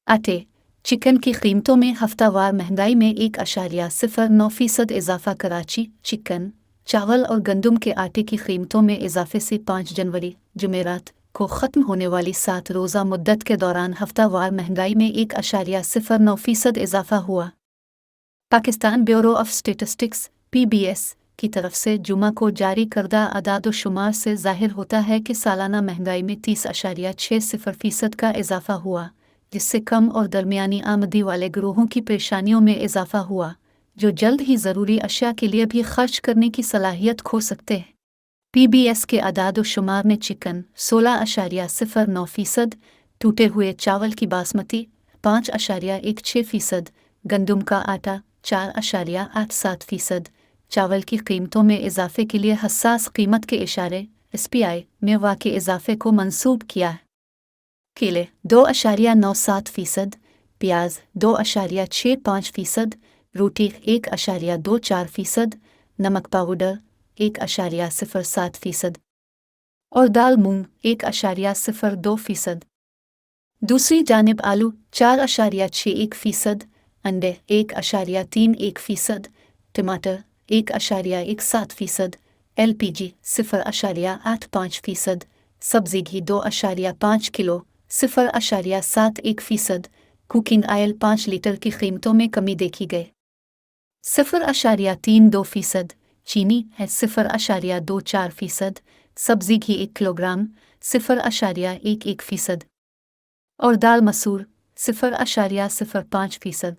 आटे, चिकन की कीमतों में हफ्तावार महंगाई में 1.09% इजाफा। कराची, चिकन, चावल और गंदम के आटे की कीमतों में इजाफे से 5 जनवरी जुमेरात को ख़त्म होने वाली 7 रोज़ा मुद्दत के दौरान हफ्तावार महंगाई में 1.09% इजाफा हुआ। Pakistan bureau of statistics (PBS) की तरफ से जुमा को जारी करदा अदाद-ओ-शुमार से ज़ाहिर होता है कि सालाना महंगाई में 30.60% का इजाफा हुआ, जिससे कम और दरमियानी आमदनी वाले गिरोहों की परेशानियों में इजाफा हुआ, जो जल्द ही ज़रूरी अशिया के लिए भी खर्च करने की सलाहियत खो सकते हैं। PBS के अदाद-ओ-शुमार ने चिकन 16.09%, टूटे हुए चावल की बासमती 5.16%, गंदम का आटा 4.87%, चावल की कीमतों में इजाफे के लिए हसास कीमत के इशारे SPI में वाक़े इजाफे को मंसूब किया है। केले 2.97%, प्याज 2.65%, रोटी 1.24%, नमक पाउडर 1.07% और दाल मूंग 1.02%। दूसरी जानिब आलू 4.61%, अंडे 1.31%, टमाटर 1.17%, LPG 0.85%, सब्जी घी 2.5 किलो 0.71%, कुकिंग ऑयल 5 लीटर की कीमतों में कमी देखी गई 0.32%, चीनी है 0.24%, सब्जी घी 1 किलोग्राम 0.11% और दाल मसूर 0.05%।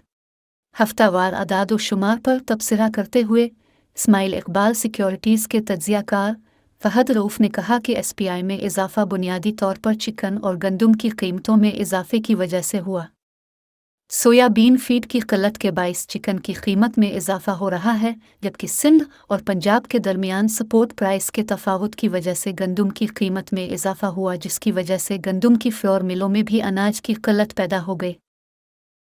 हफ्तावार अदाद-ओ-शुमार पर तबसरा करते हुए इस्माइल इकबाल सिक्योरिटीज़ के तज्ज़ियाकार फहद रऊफ़ ने कहा कि SPI में इजाफा बुनियादी तौर पर चिकन और गंदम की कीमतों में इजाफे की वजह से हुआ। सोयाबीन फीड की किल्लत के बाइस चिकन की कीमत में इजाफा हो रहा है, जबकि सिंध और पंजाब के दरमियान सपोर्ट प्राइस के तफावत की वजह से गंदम की कीमत में इजाफा हुआ, जिसकी वजह से गंदम की फ्लोर मिलों में भी अनाज की किल्लत पैदा हो गई।